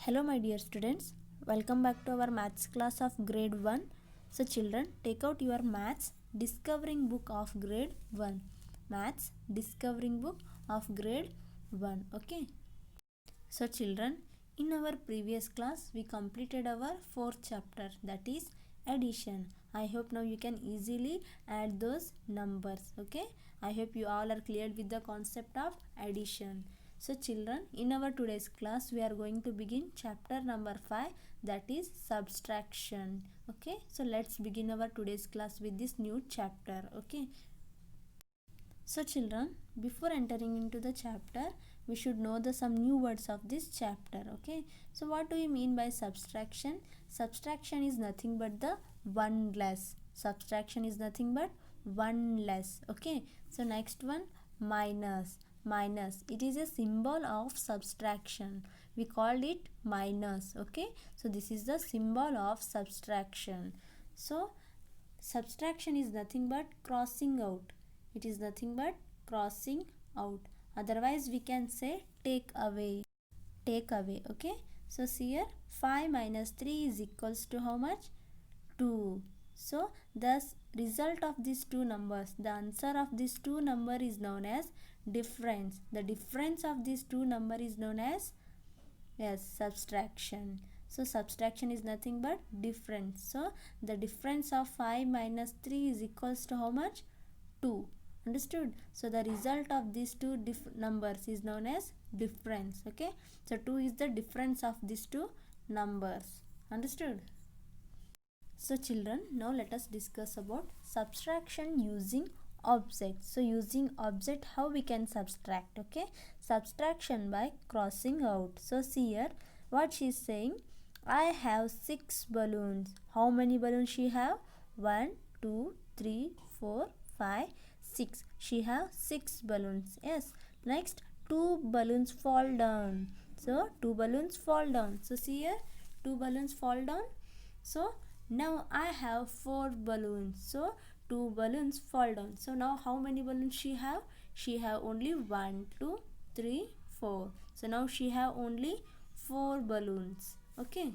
Hello my dear students, welcome back to our maths class of grade 1. So children, take out your maths discovering book of grade 1. Maths discovering book of grade 1. Okay. So children, in our previous class we completed our fourth chapter, that is addition. I hope now you can easily add those numbers. Okay. I hope you all are cleared with the concept of addition. So children, in our today's class we are going to begin chapter number 5, that is subtraction. Okay, so let's begin our today's class with this new chapter. Okay, so children, before entering into the chapter we should know the some new words of this chapter. Okay, so what do we mean by subtraction? Subtraction is nothing but the one less. Subtraction is nothing but one less. Okay, so next one, minus. Minus, it is a symbol of subtraction. We called it minus. Okay, so this is the symbol of subtraction. So subtraction is nothing but crossing out. It is nothing but crossing out. Otherwise we can say take away. Take away. Okay, so see here, 5 minus 3 is equals to how much? 2. So the result of these two numbers, the answer of these two number is known as difference. The difference of these two number is known as, yes, subtraction. So subtraction is nothing but difference. So the difference of 5 minus 3 is equals to how much? 2. Understood? So the result of these two numbers is known as difference. Okay, so 2 is the difference of these two numbers. Understood? So children, now let us discuss about subtraction using objects. So using object, how we can subtract? Okay, subtraction by crossing out. So see here what she is saying. I have 6 balloons. How many balloons she have? 1, 2, 3, 4, 5, 6. She have 6 balloons. Yes. Next, 2 balloons fall down. So 2 balloons fall down. So see here, 2 balloons fall down. So now I have 4 balloons. So 2 balloons fall down. So now how many balloons she have? She have only 1, 2, 3, 4. So now she have only 4 balloons. Okay.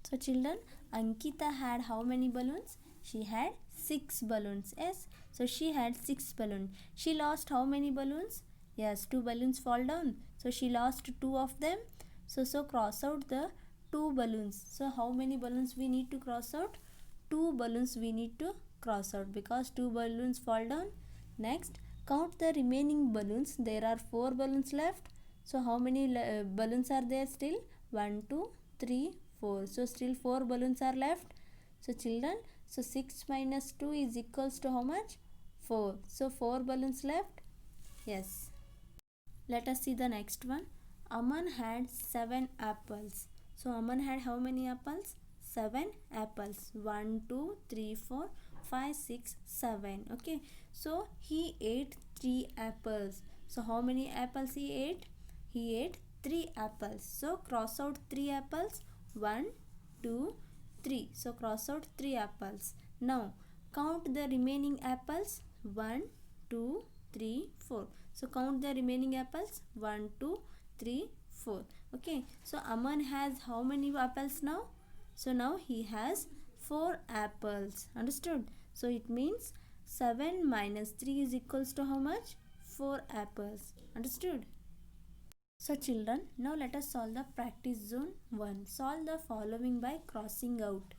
So children, Ankita had how many balloons? She had 6 balloons. Yes. So she had 6 balloons. She lost how many balloons? Yes, 2 balloons fall down. So she lost 2 of them. So cross out the 2 balloons. So how many balloons we need to cross out? 2 balloons we need to cross out because 2 balloons fall down. Next, count the remaining balloons. There are 4 balloons left. So how many balloons are there still? 1, 2, 3, 4. So still 4 balloons are left. So children, so 6 minus 2 is equals to how much? 4. So 4 balloons left. Yes. Let us see the next one. Aman had 7 apples. So Aman had how many apples? 7 apples. 1, 2, 3, 4, 5, 6, 7. Okay. So he ate 3 apples. So how many apples he ate? He ate 3 apples. So cross out 3 apples. 1, 2, 3. So cross out 3 apples. Now count the remaining apples. 1, 2, 3, 4. So count the remaining apples. 1, 2, 3, 4. Okay. So Aman has how many apples now? So now he has 4 apples. Understood? So it means 7 minus 3 is equals to how much? 4 apples. Understood? So children, now let us solve the practice zone 1. Solve the following by crossing out.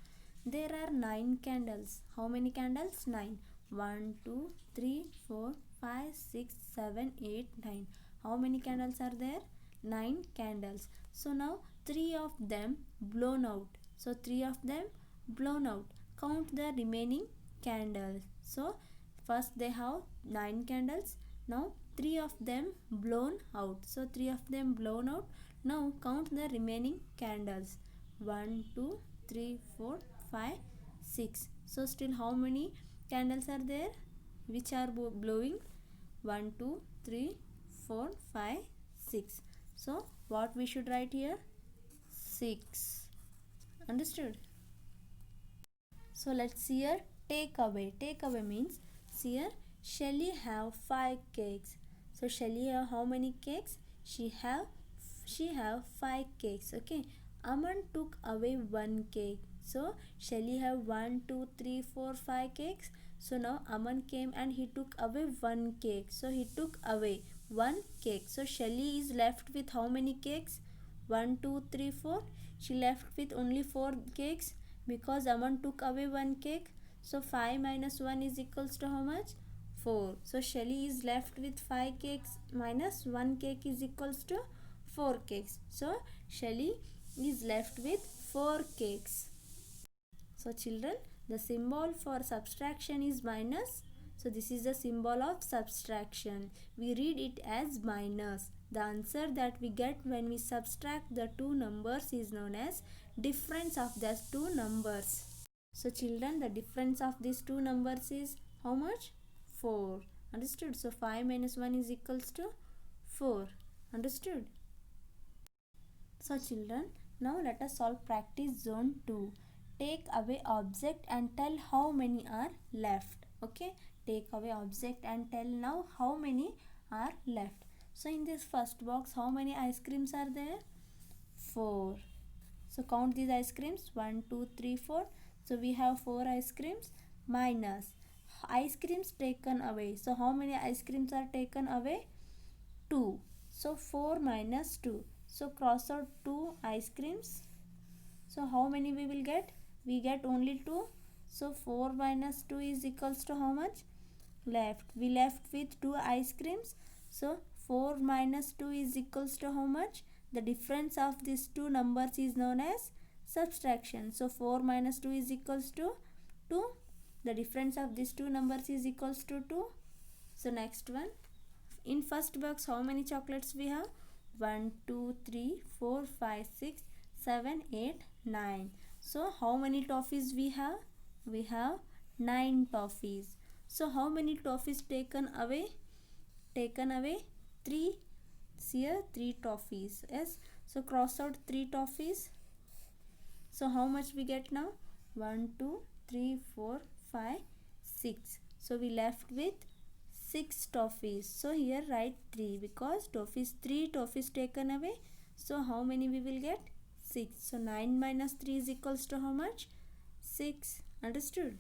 There are 9 candles. How many candles? 9. 1, 2, 3, 4, 5, 6, 7, 8, 9. How many candles are there? 9 candles. So now 3 of them blown out. So 3 of them blown out. Count the remaining candles. So first they have 9 candles. Now 3 of them blown out. So 3 of them blown out. Now count the remaining candles. 1, 2, 3, 4, 5, 6. So still how many candles are there which are blowing? 1, 2, 3, 4, 5, 6. So what we should write here? 6. Understood? So let's see here, take away. Take away means, see here, Shelly have 5 cakes. So Shelly have how many cakes? She have she have 5 cakes. Okay, Aman took away 1 cake. So Shelly have 1, 2, 3, 4, 5 cakes. So now Aman came and he took away 1 cake. So he took away 1 cake. So Shelly is left with how many cakes? 1, 2, 3, 4. She left with only 4 cakes because Aman took away 1 cake. So 5 minus 1 is equals to how much? 4. So Shelly is left with 5 cakes minus 1 cake is equals to 4 cakes. So Shelly is left with 4 cakes. So children, the symbol for subtraction is minus. So this is the symbol of subtraction. We read it as minus. The answer that we get when we subtract the two numbers is known as difference of those two numbers. So children, the difference of these two numbers is how much? 4. Understood? So 5 minus 1 is equals to 4. Understood? So children, now let us solve practice zone 2. Take away object and tell how many are left. Okay, take away object and tell now how many are left. So in this first box, how many ice creams are there? 4. So count these ice creams. 1, 2, 3, 4. So we have 4 ice creams minus ice creams taken away. So how many ice creams are taken away? 2. So 4 minus 2. So cross out 2 ice creams. So how many we will get? We get only 2. So 4 minus 2 is equals to how much? Left. We left with 2 ice creams. So 4 minus 2 is equals to how much? The difference of these two numbers is known as subtraction. So 4 minus 2 is equals to 2. The difference of these two numbers is equals to 2. So next one. In first box, how many chocolates we have? 1, 2, 3, 4, 5, 6, 7, 8, 9. So how many toffees we have? We have 9 toffees. So how many toffees taken away? Taken away 3. Here 3 toffees. Yes. So cross out 3 toffees. So how much we get now? 1, 2, 3, 4, 5, 6. So we left with 6 toffees. So here write 3 because 3 toffees taken away. So how many we will get? 6. So 9 minus 3 is equals to how much? 6. Understood?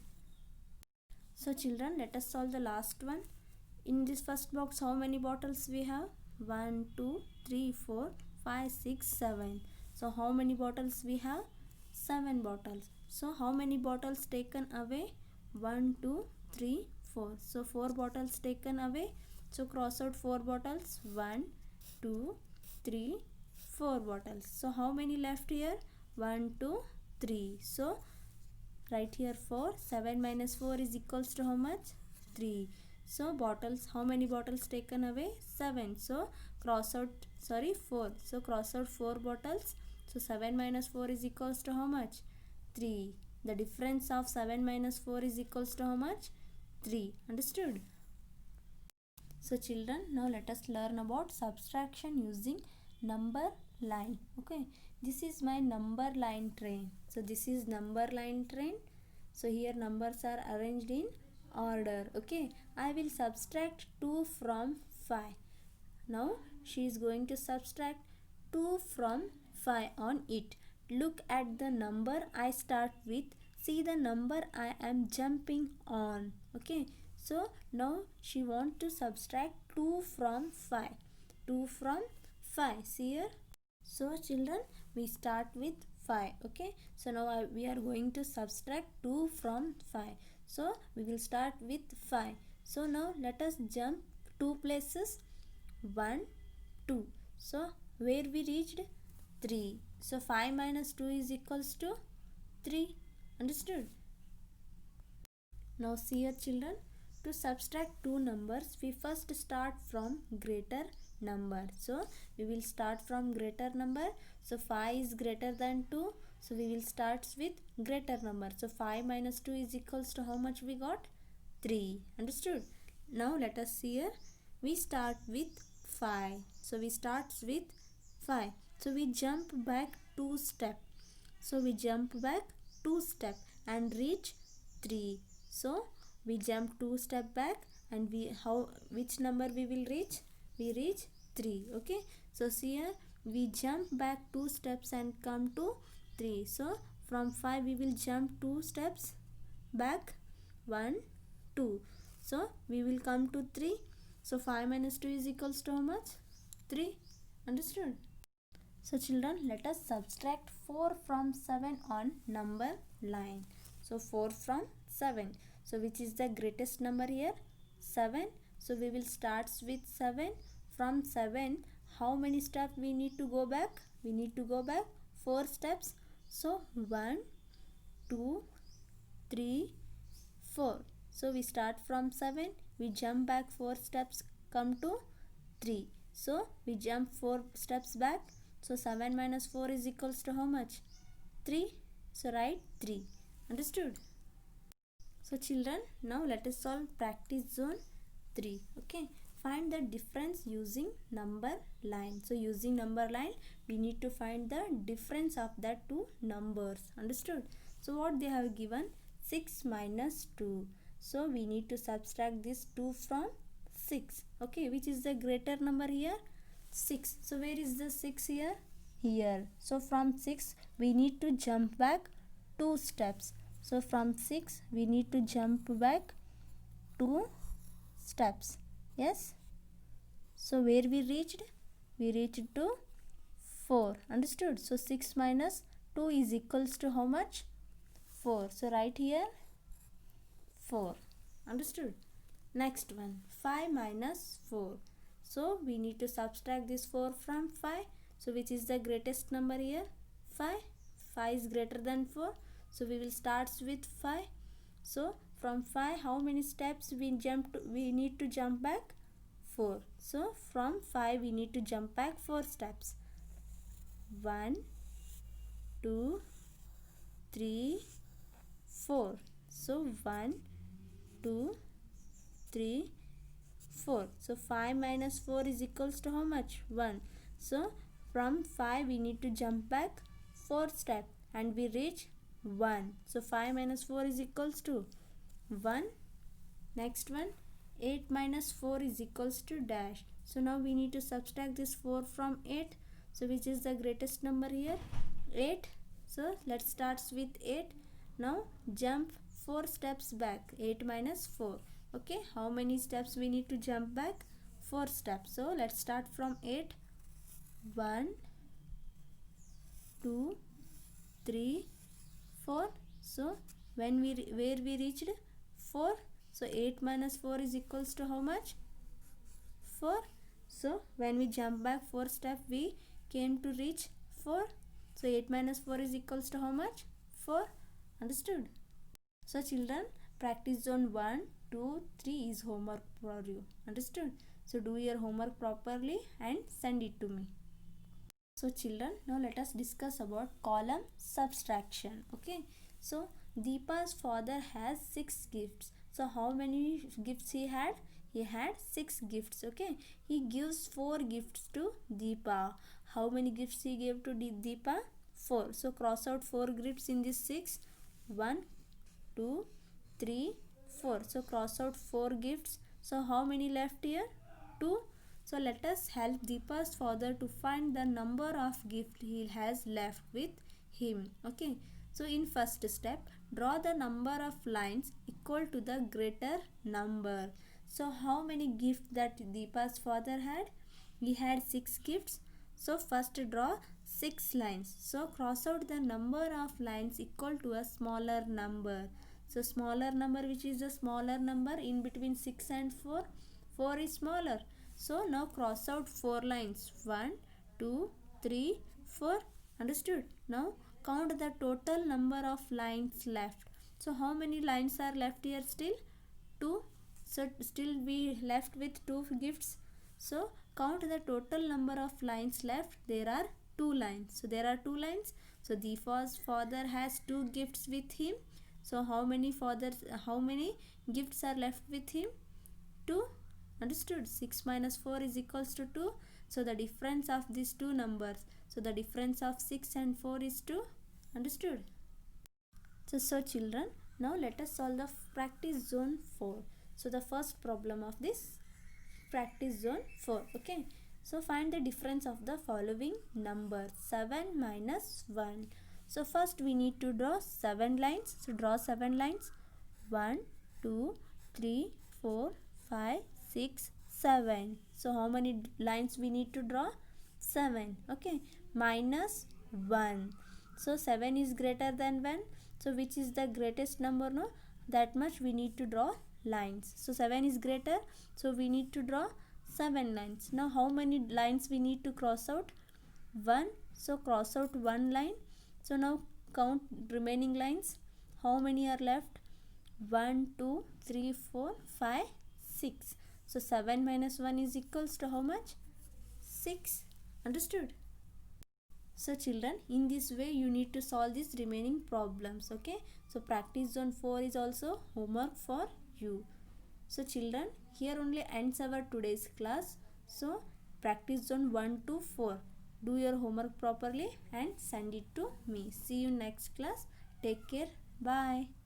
So children, let us solve the last one. In this first box, how many bottles we have? 1, 2, 3, 4, 5, 6, 7. So how many bottles we have? 7 bottles. So how many bottles taken away? 1, 2, 3, 4. So 4 bottles taken away. So cross out 4 bottles. 1, 2, 3, 4 bottles. So how many left here? 1, 2, 3. So write here 4. 7 minus 4 is equals to how much? 3. So bottles, how many bottles taken away? 7. So cross out 4. So cross out 4 bottles. So 7 minus 4 is equals to how much? 3. The difference of 7 minus 4 is equals to how much? 3. Understood? So children, now let us learn about subtraction using number line. Okay, this is my number line train. So this is number line train. So here numbers are arranged in order. Okay, I will subtract 2 from 5. Now she is going to subtract 2 from 5 on it. Look at the number I start with. See the number I am jumping on. Okay, so now she wants to subtract 2 from 5. 2 from 5. See here. So children, we start with 5. Okay, so now we are going to subtract 2 from 5. So we will start with 5. So now let us jump 2 places. 1, 2. So where we reached? 3. So 5 minus 2 is equals to 3. Understood? Now see here children, to subtract two numbers, we first start from greater number. So we will start from greater number. So 5 is greater than 2. So we will start with greater number. So 5 minus 2 is equals to how much we got? 3. Understood? Now let us see here. We start with 5. So we start with 5. So we jump back 2 steps. So we jump back 2 steps and reach 3. So we jump 2 steps back and which number we will reach? We reach 3. Okay. So see here we jump back 2 steps and come to 3. So from 5 we will jump 2 steps back, 1 2. So we will come to 3. So 5 minus 2 is equals to how much? 3. Understood? So children, let us subtract 4 from 7 on number line. So 4 from 7. So which is the greatest number here? 7. So we will start with 7. From 7, how many steps we need to go back? We need to go back 4 steps. So 1, 2, 3, 4. So we start from 7. We jump back 4 steps, come to 3. So we jump 4 steps back. So 7 minus 4 is equals to how much? 3. So write 3. Understood? So children, now let us solve practice zone 3. Okay. Find the difference using number line. So using number line, we need to find the difference of the two numbers. Understood? So what they have given? 6 minus 2. So we need to subtract this 2 from 6. Okay. Which is the greater number here? 6. So where is the 6 here? Here. So from 6 we need to jump back 2 steps. So from 6 we need to jump back 2 steps. Yes. So where we reached? We reached to 4. Understood? So 6 minus 2 is equals to how much? 4. So write here 4. Understood? Next one, 5 minus 4. So we need to subtract this 4 from 5. So which is the greatest number here? 5. 5 is greater than 4. So we will start with 5. So from 5, how many steps we need to jump back? 4. So from 5 we need to jump back 4 steps. 1, 2, 3, 4. So 1, 2, 3, 4. So 5 minus 4 is equals to how much? 1. So from 5 we need to jump back 4 steps and we reach 1. So 5 minus 4 is equals to 1. Next one, 8 minus 4 is equals to dash. So now we need to subtract this 4 from 8. So which is the greatest number here? 8. So let's start with 8. Now jump 4 steps back. 8 minus 4. Okay, how many steps we need to jump back? 4 steps. So let's start from 8. 1, 2, 3, 4. So when where we reached? 4. So 8 minus 4 is equals to how much? 4. So when we jump back 4 steps, we came to reach 4. So 8 minus 4 is equals to how much? 4. Understood? So children, practice zone 1, 2, 3 is homework for you. Understood? So do your homework properly and send it to me. So children, now let us discuss about column subtraction. Okay. So Deepa's father has 6 gifts. So how many gifts he had? He had 6 gifts. Okay. He gives 4 gifts to Deepa. How many gifts he gave to Deepa? 4. So cross out 4 gifts in this 6. 1, 2, 3, 4. So cross out 4 gifts. So how many left here? 2. So let us help Deepa's father to find the number of gifts he has left with him. Okay. So in first step, draw the number of lines equal to the greater number. So how many gifts that Deepa's father had? He had 6 gifts. So first draw 6 lines. So cross out the number of lines equal to a smaller number. So smaller number, which is the smaller number in between 6 and 4? 4 is smaller. So now cross out 4 lines. 1, 2, 3, 4. Understood? Now count the total number of lines left. So how many lines are left here still? 2. So still we left with 2 gifts. So count the total number of lines left. There are 2 lines. So there are 2 lines. So Deepa's father has 2 gifts with him. So how many gifts are left with him? 2. Understood? 6 minus 4 is equals to 2. So the difference of these two numbers. So the difference of 6 and 4 is 2. Understood? So children, now let us solve the practice zone 4. So the first problem of this practice zone 4. Okay. So find the difference of the following numbers. 7 minus 1. So first we need to draw 7 lines. So draw 7 lines. 1, 2, 3, 4, 5, 6, 7. So how many lines we need to draw? 7. Okay. Minus 1. So 7 is greater than 1. So which is the greatest number? No? That much we need to draw lines. So 7 is greater. So we need to draw 7 lines. Now how many lines we need to cross out? 1. So cross out 1 line. So now count remaining lines. How many are left? 1, 2, 3, 4, 5, 6. So 7 minus 1 is equals to how much? 6. Understood? So children, in this way you need to solve these remaining problems. Okay. So practice zone 4 is also homework for you. So children, here only ends our today's class. So practice zone 1 to 4. Do your homework properly and send it to me. See you next class. Take care. Bye.